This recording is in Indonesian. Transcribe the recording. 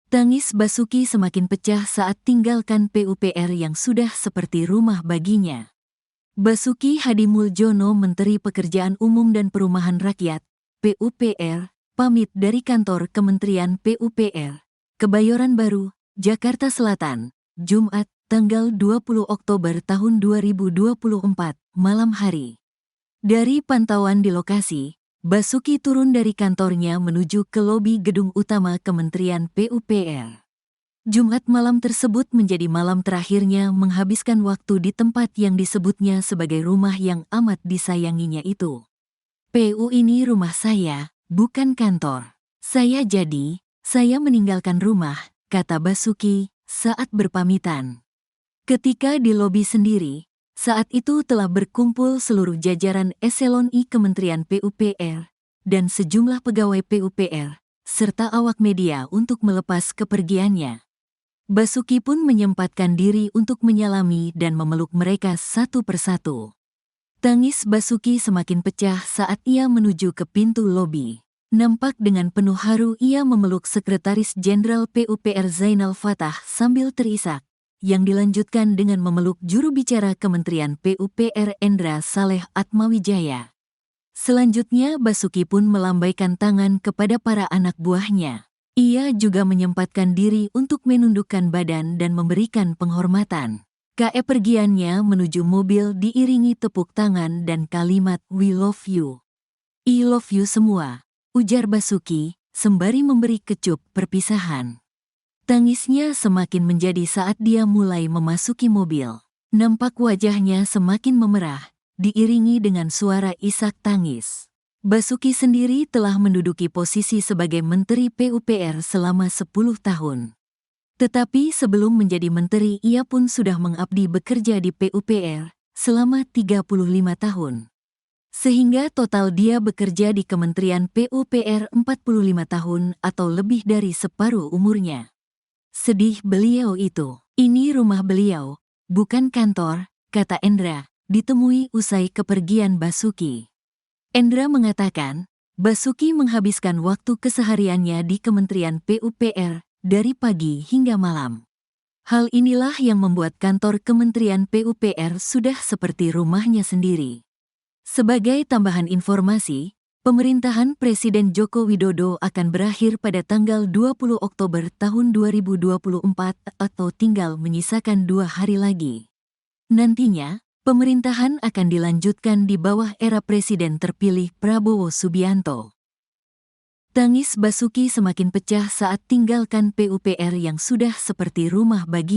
Tangis Basuki semakin pecah saat tinggalkan PUPR yang sudah seperti rumah baginya. Basuki Hadimuljono, Menteri Pekerjaan Umum dan Perumahan Rakyat, PUPR, pamit dari kantor Kementerian PUPR, Kebayoran Baru, Jakarta Selatan, Jumat, tanggal 20 Oktober tahun 2024, malam hari. Dari pantauan di lokasi, Basuki turun dari kantornya menuju ke lobi gedung utama Kementerian PUPR. Jumat malam tersebut menjadi malam terakhirnya menghabiskan waktu di tempat yang disebutnya sebagai rumah yang amat disayanginya itu. "PU ini rumah saya, bukan kantor. Saya meninggalkan rumah," kata Basuki saat berpamitan. Ketika di lobi sendiri, saat itu telah berkumpul seluruh jajaran eselon I Kementerian PUPR dan sejumlah pegawai PUPR, serta awak media untuk melepas kepergiannya. Basuki pun menyempatkan diri untuk menyalami dan memeluk mereka satu persatu. Tangis Basuki semakin pecah saat ia menuju ke pintu lobi. Nampak dengan penuh haru ia memeluk Sekretaris Jenderal PUPR Zainal Fatah sambil terisak, yang dilanjutkan dengan memeluk juru bicara Kementerian PUPR Endra Saleh Atmawijaya. Selanjutnya Basuki pun melambaikan tangan kepada para anak buahnya. Ia juga menyempatkan diri untuk menundukkan badan dan memberikan penghormatan. Pergiannya menuju mobil diiringi tepuk tangan dan kalimat "We love you." "I love you semua," ujar Basuki, sembari memberi kecup perpisahan. Tangisnya semakin menjadi saat dia mulai memasuki mobil. Nampak wajahnya semakin memerah, diiringi dengan suara isak tangis. Basuki sendiri telah menduduki posisi sebagai Menteri PUPR selama 10 tahun. Tetapi sebelum menjadi menteri ia pun sudah mengabdi bekerja di PUPR selama 35 tahun. Sehingga total dia bekerja di Kementerian PUPR 45 tahun atau lebih dari separuh umurnya. Sedih beliau itu. "Ini rumah beliau, bukan kantor," kata Endra, ditemui usai kepergian Basuki. Endra mengatakan, Basuki menghabiskan waktu kesehariannya di Kementerian PUPR dari pagi hingga malam. Hal inilah yang membuat kantor Kementerian PUPR sudah seperti rumahnya sendiri. Sebagai tambahan informasi, pemerintahan Presiden Joko Widodo akan berakhir pada tanggal 20 Oktober tahun 2024 atau tinggal menyisakan 2 hari lagi. Nantinya, pemerintahan akan dilanjutkan di bawah era Presiden terpilih Prabowo Subianto. Tangis Basuki semakin pecah saat tinggalkan PUPR yang sudah seperti rumah bagi